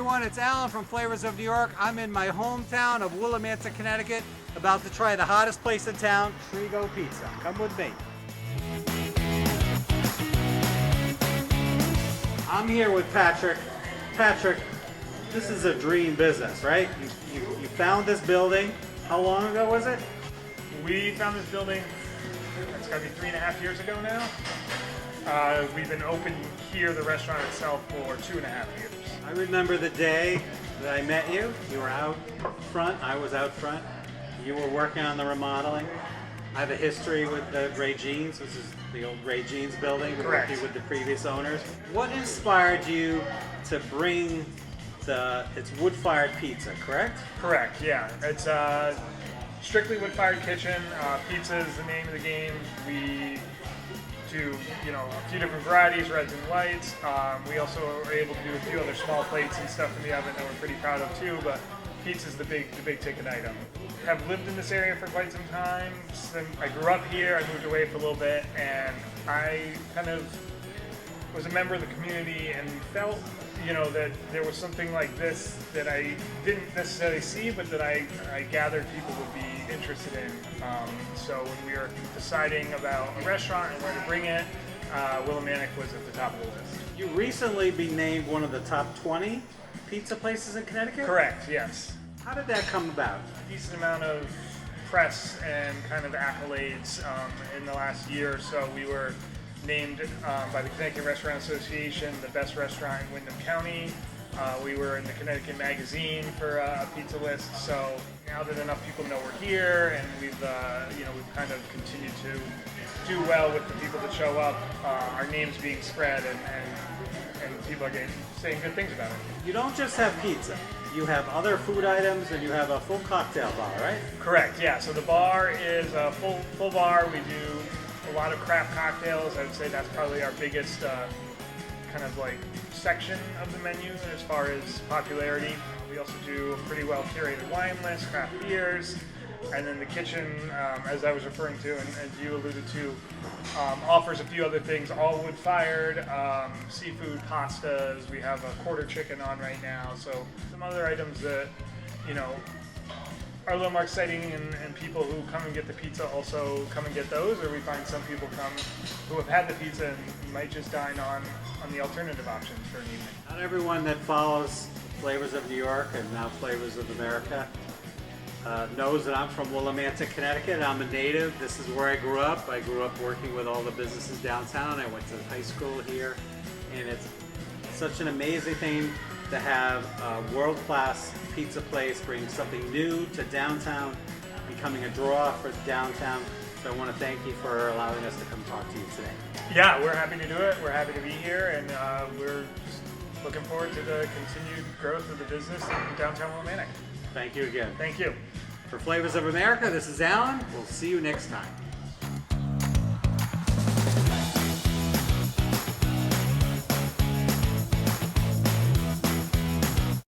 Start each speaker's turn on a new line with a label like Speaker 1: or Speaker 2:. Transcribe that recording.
Speaker 1: everyone, it's Alan from Flavors of New York. I'm in my hometown of Willimantic, Connecticut, about to try the hottest place in town, Trigo Pizza. Come with me. I'm here with Patrick. Patrick, this is a dream business, right? You found this building. How long ago was it?
Speaker 2: We found this building, it's got to be 3.5 years ago now. We've been open here, the restaurant itself, for 2.5 years.
Speaker 1: I remember the day that I met you. You were out front, I was out front. You were working on the remodeling. I have a history with the Ray Jeans. This is the old Ray Jeans building.
Speaker 2: Correct.
Speaker 1: Working with the previous owners. What inspired you to bring it's wood-fired pizza, correct?
Speaker 2: Correct, yeah. It's strictly wood-fired kitchen. Pizza is the name of the game. We do, a few different varieties, reds and whites. We also are able to do a few other small plates and stuff in the oven that we're pretty proud of too, but pizza's the big ticket item. I've lived in this area for quite some time. I grew up here, I moved away for a little bit, and I kind of was a member of the community and felt, that there was something like this that I didn't necessarily see, but that I gathered people would be interested in. So when we were deciding about a restaurant and where to bring it, Willimantic was at the top of the list.
Speaker 1: You recently been named one of the top 20 pizza places in Connecticut?
Speaker 2: Correct, yes.
Speaker 1: How did that come about?
Speaker 2: A decent amount of press and kind of accolades in the last year or so. We were named by the Connecticut Restaurant Association the best restaurant in Windham County. We were in the Connecticut Magazine for a pizza list. So now that enough people know we're here, and we've kind of continued to do well with the people that show up, our name's being spread, and people are saying good things about it.
Speaker 1: You don't just have pizza. You have other food items, and you have a full cocktail bar, right?
Speaker 2: Correct. Yeah. So the bar is a full bar. We do a lot of craft cocktails. I would say that's probably our biggest kind of like section of the menu as far as popularity. We also do a pretty well curated wine list, craft beers, and then the kitchen, as I was referring to and as you alluded to, offers a few other things, all wood fired, seafood, pastas. We have a quarter chicken on right now, so some other items that are a little more exciting, and people who come and get the pizza also come and get those, or we find some people come who have had the pizza and might just dine on the alternative options for an evening.
Speaker 1: Not everyone that follows Flavors of New York and now Flavors of America knows that I'm from Willimantic, Connecticut. I'm a native. This is where I grew up. I grew up working with all the businesses downtown. I went to high school here, and it's such an amazing thing to have a world-class pizza place bring something new to downtown, becoming a draw for downtown. So I want to thank you for allowing us to come talk to you today.
Speaker 2: Yeah, we're happy to do it. We're happy to be here, and we're just looking forward to the continued growth of the business in downtown Willimantic.
Speaker 1: Thank you again.
Speaker 2: Thank you.
Speaker 1: For Flavors of America, this is Alan. We'll see you next time.